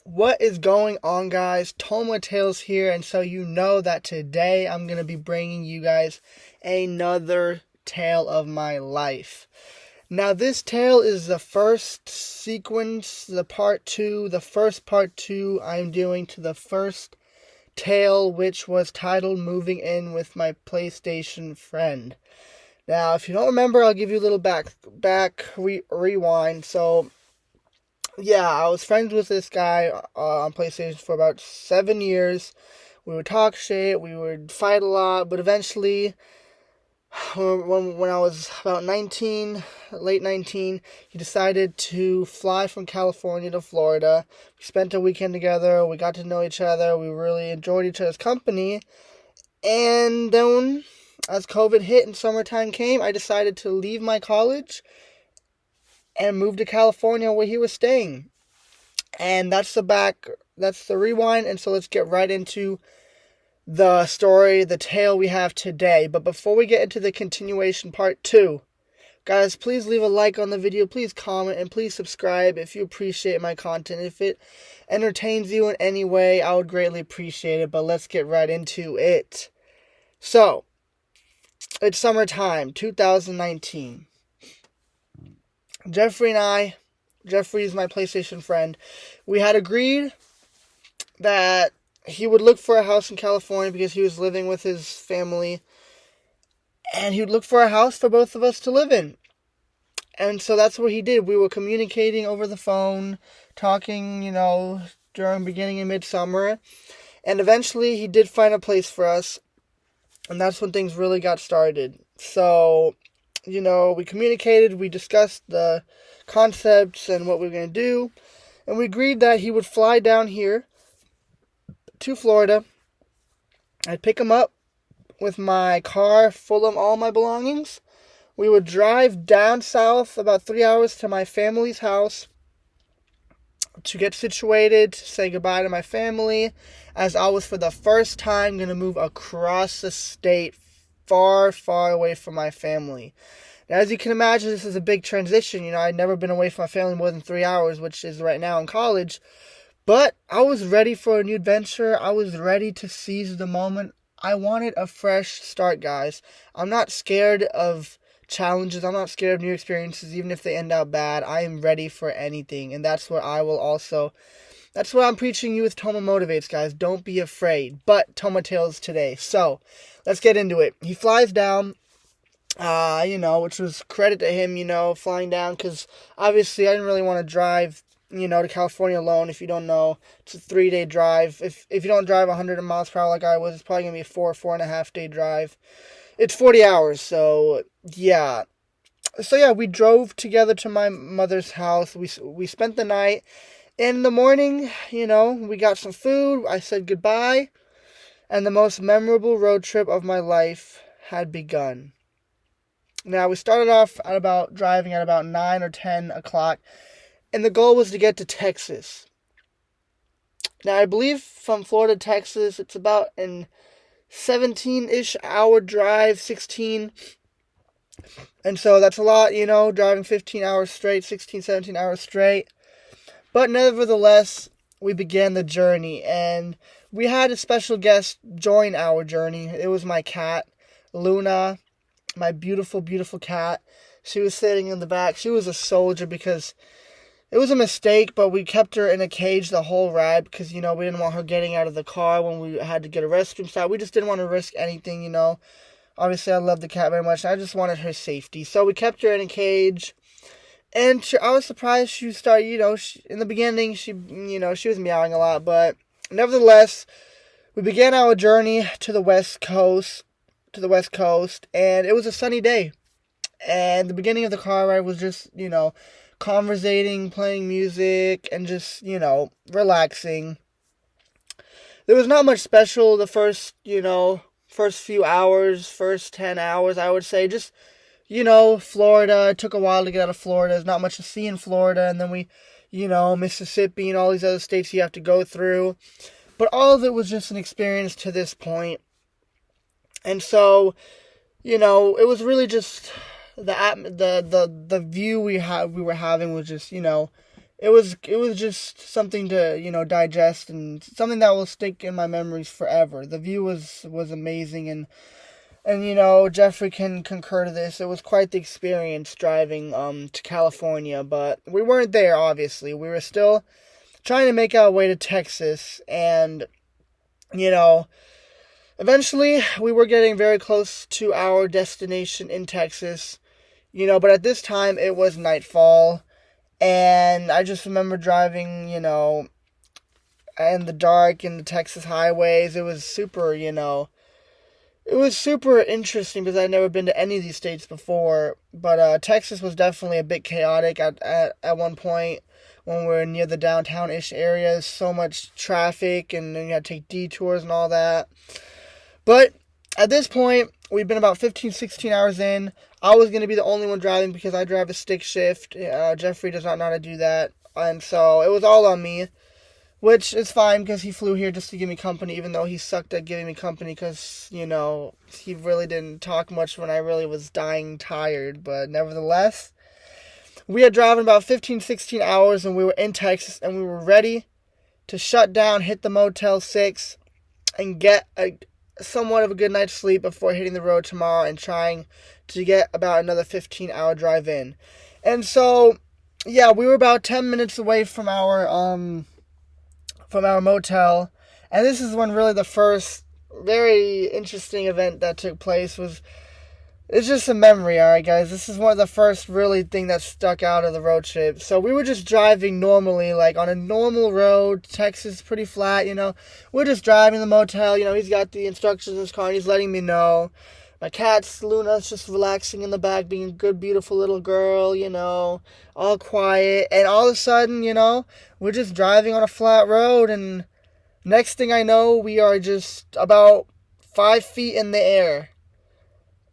What is going on, guys? Toma Tales here, and so you know that today I'm going to be bringing you guys another tale of my life. Now, this tale is the first sequence, the first part two I'm doing to the first tale, which was titled Moving In with My PlayStation Friend. Now, if you don't remember, I'll give you a little rewind. So, yeah, I was friends with this guy on PlayStation for about 7 years. We would talk shit, we would fight a lot, but eventually, when I was about 19, late 19, he decided to fly from California to Florida. We spent a weekend together, we got to know each other, we really enjoyed each other's company, and then, as COVID hit and summertime came, I decided to leave my college and move to California where he was staying. And that's the rewind, and so let's get right into the story, the tale we have today. But before we get into the continuation part 2, guys, please leave a like on the video, please comment, and please subscribe if you appreciate my content. If it entertains you in any way, I would greatly appreciate it, but let's get right into it. So, it's summertime, 2019. Jeffrey is my PlayStation friend, we had agreed that he would look for a house in California because he was living with his family, and he would look for a house for both of us to live in. And so that's what he did. We were communicating over the phone, talking, during beginning and midsummer, and eventually he did find a place for us, and that's when things really got started. So, we communicated, we discussed the concepts and what we were going to do, and we agreed that he would fly down here to Florida. I'd pick him up with my car full of all my belongings. We would drive down south about 3 hours to my family's house to get situated, to say goodbye to my family, as I was for the first time going to move across the state, far, far away from my family. Now, as you can imagine, this is a big transition. I'd never been away from my family more than 3 hours, which is right now in college. But I was ready for a new adventure. I was ready to seize the moment. I wanted a fresh start, guys. I'm not scared of challenges. I'm not scared of new experiences, even if they end out bad. I am ready for anything. And that's what I'm preaching you with Toma Motivates, guys. Don't be afraid. But Toma Tales today. So, let's get into it. He flies down, which was credit to him, flying down, because obviously I didn't really want to drive, to California alone. If you don't know, it's a 3-day drive. If you don't drive 100 miles per hour like I was, it's probably going to be a 4.5 day drive. It's 40 hours, so, yeah. So, yeah, we drove together to my mother's house. We spent the night. And in the morning, we got some food. I said goodbye. And the most memorable road trip of my life had begun. Now, we started off driving at about 9 or 10 o'clock. And the goal was to get to Texas. Now, I believe from Florida to Texas, it's about an 17-ish hour drive, 16. And so that's a lot, driving 15 hours straight, 16, 17 hours straight. But nevertheless, we began the journey. And we had a special guest join our journey. It was my cat, Luna, my beautiful, beautiful cat. She was sitting in the back. She was a soldier because it was a mistake, but we kept her in a cage the whole ride because, we didn't want her getting out of the car when we had to get a restroom stop. We just didn't want to risk anything, Obviously, I love the cat very much, and I just wanted her safety. So we kept her in a cage, and I was surprised she started, in the beginning, she was meowing a lot, but nevertheless, we began our journey to the West Coast, and it was a sunny day. And the beginning of the car ride was just, conversating, playing music, and just, relaxing. There was not much special the first few hours, first 10 hours, I would say. Just, Florida. It took a while to get out of Florida. There's not much to see in Florida. And then we, Mississippi and all these other states you have to go through. But all of it was just an experience to this point. And so, it was really just the view we were having was just, it was just something to, digest, and something that will stick in my memories forever. The view was amazing, and Jeffrey can concur to this. It was quite the experience driving to California, but we weren't there, obviously. We were still trying to make our way to Texas, and you know eventually we were getting very close to our destination in Texas. But at this time it was nightfall, and I just remember driving, in the dark in the Texas highways. It was super interesting because I'd never been to any of these states before. But Texas was definitely a bit chaotic at one point when we were near the downtown-ish areas. So much traffic, and then you had to take detours and all that. But at this point, we've been about 15, 16 hours in. I was going to be the only one driving because I drive a stick shift. Jeffrey does not know how to do that. And so it was all on me, which is fine because he flew here just to give me company, even though he sucked at giving me company because, he really didn't talk much when I really was dying tired. But nevertheless, we had driven about 15, 16 hours, and we were in Texas, and we were ready to shut down, hit the Motel 6, and get somewhat of a good night's sleep before hitting the road tomorrow and trying to get about another 15-hour drive in. And so, yeah, we were about 10 minutes away from our motel, and this is when really the first very interesting event that took place was. It's just a memory, alright guys. This is one of the first really thing that stuck out of the road trip. So we were just driving normally, like on a normal road. Texas is pretty flat, We're just driving the motel, he's got the instructions in his car and he's letting me know. My cat's Luna's just relaxing in the back, being a good, beautiful little girl, all quiet. And all of a sudden, we're just driving on a flat road, and next thing I know, we are just about 5 feet in the air.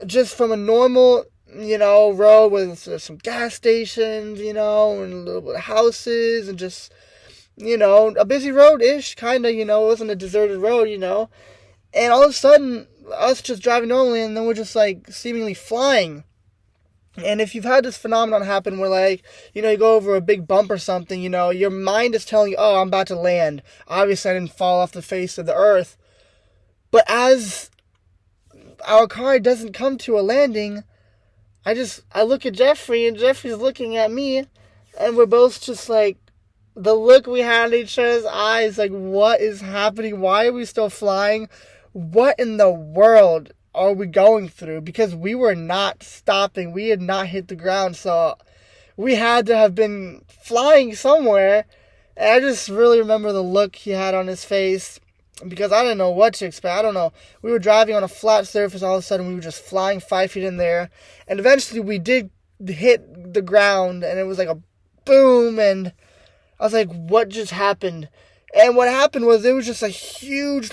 Just from a normal, road with some gas stations, and a little bit of houses, and just, a busy road-ish, kind of, it wasn't a deserted road, and all of a sudden, us just driving normally, and then we're just, seemingly flying. And if you've had this phenomenon happen where, you go over a big bump or something, your mind is telling you, oh, I'm about to land. Obviously, I didn't fall off the face of the earth. But as our car doesn't come to a landing, I look at Jeffrey, and Jeffrey's looking at me, and we're both just the look we had in each other's eyes, what is happening? Why are we still flying? What in the world are we going through? Because we were not stopping. We had not hit the ground, so we had to have been flying somewhere. And I just really remember the look he had on his face, because I didn't know what to expect. I don't know. We were driving on a flat surface. All of a sudden, we were just flying 5 feet in there. And eventually, we did hit the ground. And it was like a boom. And I was like, what just happened? And what happened was it was just a huge,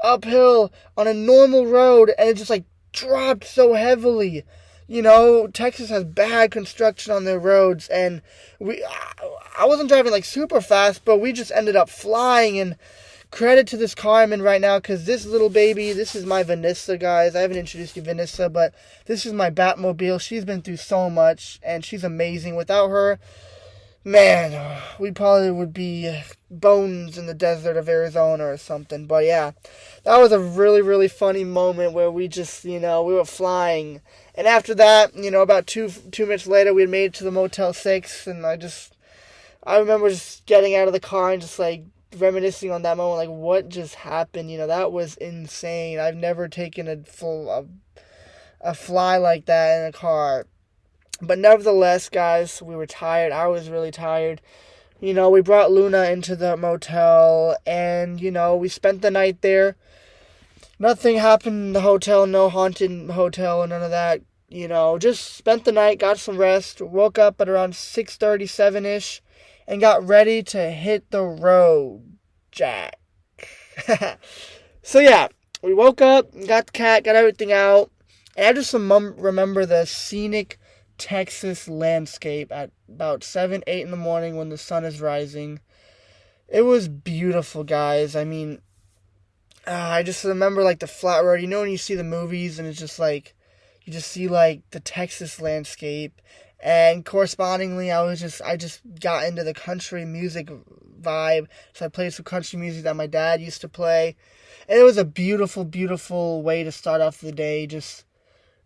uphill on a normal road. And it just, dropped so heavily. Texas has bad construction on their roads. And I wasn't driving, super fast. But we just ended up flying. And credit to this car I'm in right now, because this little baby, this is my Vanessa, guys. I haven't introduced you to Vanessa, but this is my Batmobile. She's been through so much, and she's amazing. Without her, man, we probably would be bones in the desert of Arizona or something. But yeah, that was a really, really funny moment where we just, we were flying. And after that, about two minutes later, we had made it to the Motel 6, and I remember just getting out of the car and just, reminiscing on that moment, what just happened. That was insane. I've never taken a fly like that in a car. But nevertheless, guys, we were tired. I was really tired. We brought Luna into the motel, and we spent the night there. Nothing happened in the hotel, no haunted hotel, and none of that. Just spent the night, got some rest, woke up at around 6:37ish, and got ready to hit the road, Jack. So yeah, we woke up, got the cat, got everything out, and I just remember the scenic Texas landscape at about 7, 8 in the morning when the sun is rising. It was beautiful, guys. I mean, I just remember the flat road. When you see the movies and it's just you just see the Texas landscape, And correspondingly, I just got into the country music vibe. So I played some country music that my dad used to play. And it was a beautiful, beautiful way to start off the day. Just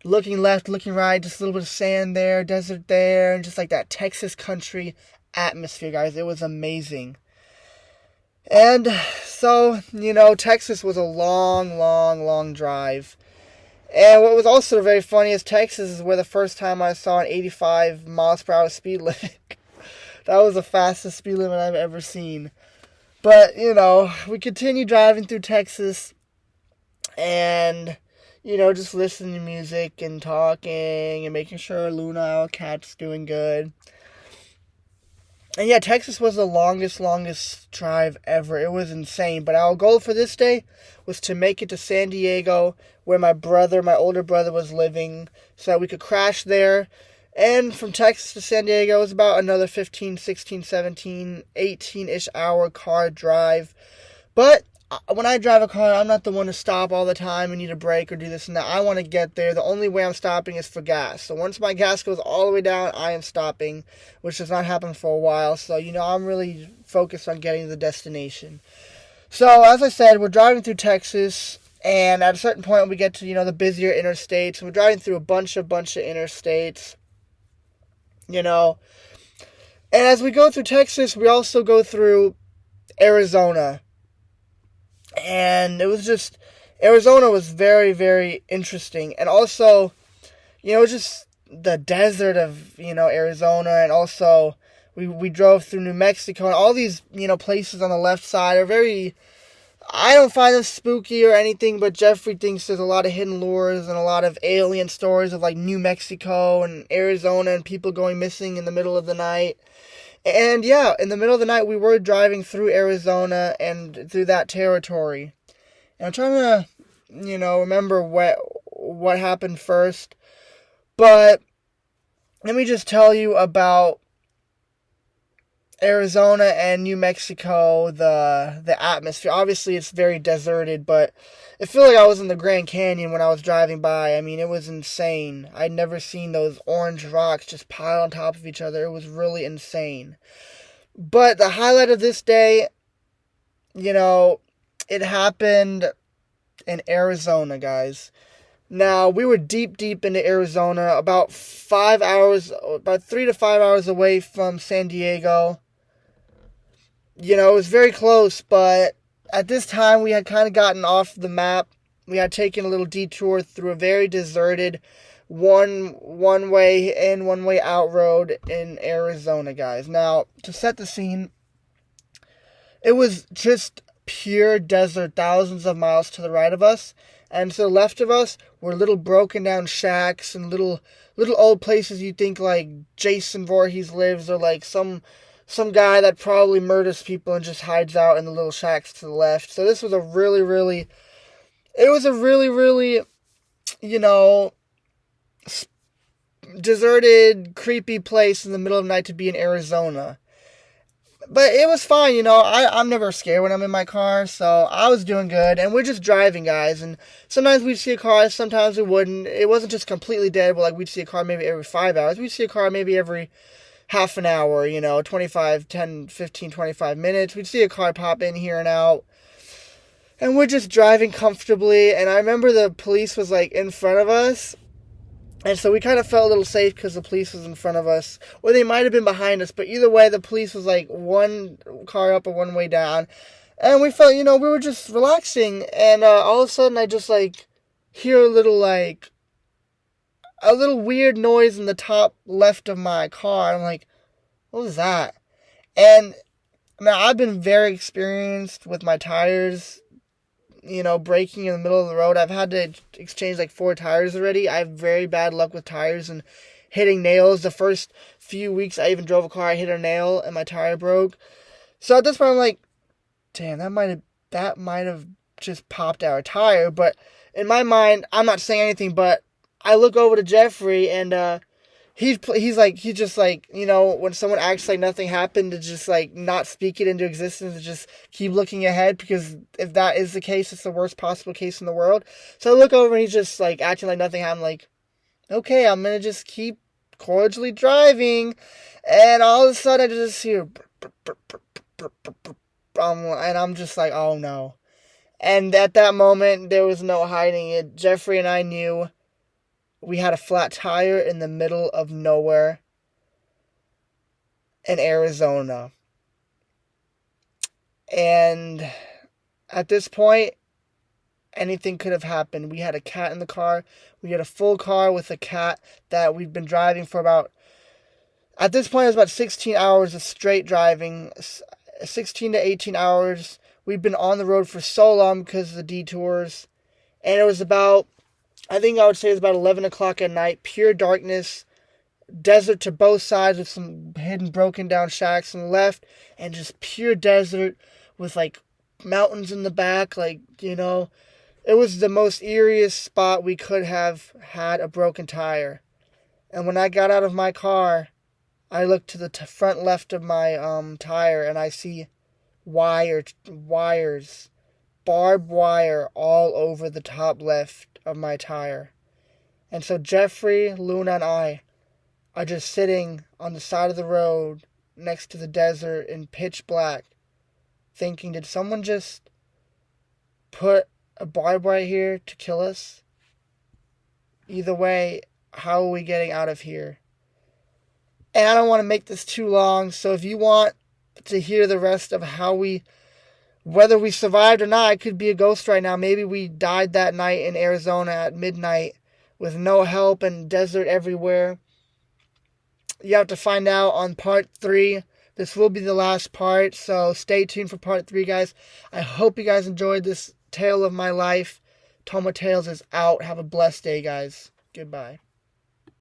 looking left, looking right, just a little bit of sand there, desert there, and just like that Texas country atmosphere, guys. It was amazing. And so, Texas was a long, long, long drive. And what was also very funny is Texas is where the first time I saw an 85 miles per hour speed limit. That was the fastest speed limit I've ever seen. But, we continued driving through Texas and, just listening to music and talking and making sure Luna, our cat's doing good. And yeah, Texas was the longest drive ever. It was insane. But our goal for this day was to make it to San Diego, where my older brother, was living, so that we could crash there. And from Texas to San Diego was about another 15, 16, 17, 18-ish hour car drive. But when I drive a car, I'm not the one to stop all the time and need a break or do this and that. I want to get there. The only way I'm stopping is for gas. So once my gas goes all the way down, I am stopping, which does not happen for a while. So, I'm really focused on getting to the destination. So, as I said, we're driving through Texas, and at a certain point we get to, the busier interstates. We're driving through a bunch of interstates, And as we go through Texas, we also go through Arizona. And it was just, Arizona was very, very interesting. And also, just the desert of, Arizona. And also, we drove through New Mexico. And all these, places on the left side are very, I don't find them spooky or anything. But Jeffrey thinks there's a lot of hidden lures and a lot of alien stories of like New Mexico and Arizona and people going missing in the middle of the night. And yeah, in the middle of the night, we were driving through Arizona and through that territory. And I'm trying to, remember what happened first. But let me just tell you about Arizona and New Mexico, the atmosphere. Obviously, it's very deserted, but it felt like I was in the Grand Canyon when I was driving by. I mean, it was insane. I'd never seen those orange rocks just pile on top of each other. It was really insane. But the highlight of this day, it happened in Arizona, guys. Now, we were deep into Arizona, about 3 to 5 hours away from San Diego. It was very close, but at this time we had kind of gotten off the map. We had taken a little detour through a very deserted one way in, one way out road in Arizona, guys. Now, to set the scene, it was just pure desert, thousands of miles to the right of us. And to the left of us were little broken down shacks and little old places you think like Jason Voorhees lives, or like some guy that probably murders people and just hides out in the little shacks to the left. So this was a really, really, deserted, creepy place in the middle of the night to be in Arizona. But it was fine, I'm never scared when I'm in my car, so I was doing good. And we're just driving, guys, and sometimes we'd see a car, sometimes we wouldn't. It wasn't just completely dead, but like we'd see a car maybe every 5 hours. We'd see a car maybe every half an hour, 25 minutes. We'd see a car pop in here and out. And we're just driving comfortably, and I remember the police was like in front of us. And so we kind of felt a little safe because the police was in front of us. Or they might have been behind us. But either way, the police was like one car up or one way down. And we felt, we were just relaxing. And all of a sudden, I just like hear a little weird noise in the top left of my car. I'm like, what was that? And I've been very experienced with my tires, braking in the middle of the road. I've had to exchange like 4 tires already. I have very bad luck with tires and hitting nails. The first few weeks I even drove a car, I hit a nail and my tire broke. So at this point I'm like, damn, that might have just popped our tire. But in my mind, I'm not saying anything, but I look over to Jeffrey and he's just like, when someone acts like nothing happened, to just like not speak it into existence, and just keep looking ahead, because if that is the case, it's the worst possible case in the world. So I look over and he's just like acting like nothing happened, like, okay, I'm gonna just keep cordially driving, and all of a sudden I just hear, and I'm just like, oh no. And at that moment, there was no hiding it. Jeffrey and I knew we had a flat tire in the middle of nowhere in Arizona. And at this point, anything could have happened. We had a cat in the car. We had a full car with a cat that we'd been driving for about, at this point, it was about 16 hours of straight driving. 16 to 18 hours. We'd been on the road for so long because of the detours. And it was about, I think I would say it was about 11 o'clock at night. Pure darkness. Desert to both sides with some hidden broken down shacks on the left. And just pure desert with like mountains in the back. Like, you know, it was the most eeriest spot we could have had a broken tire. And when I got out of my car, I looked to the front left of my tire and I see wires, barbed wire all over the top left of my tire. And so Jeffrey, Luna, and I are just sitting on the side of the road next to the desert in pitch black, thinking, did someone just put a barbed wire here to kill us? Either way, how are we getting out of here? And I don't want to make this too long, so if you want to hear the rest of whether we survived or not, it could be a ghost right now. Maybe we died that night in Arizona at midnight with no help and desert everywhere. You have to find out on part 3. This will be the last part, so stay tuned for part 3, guys. I hope you guys enjoyed this tale of my life. Toma Tales is out. Have a blessed day, guys. Goodbye.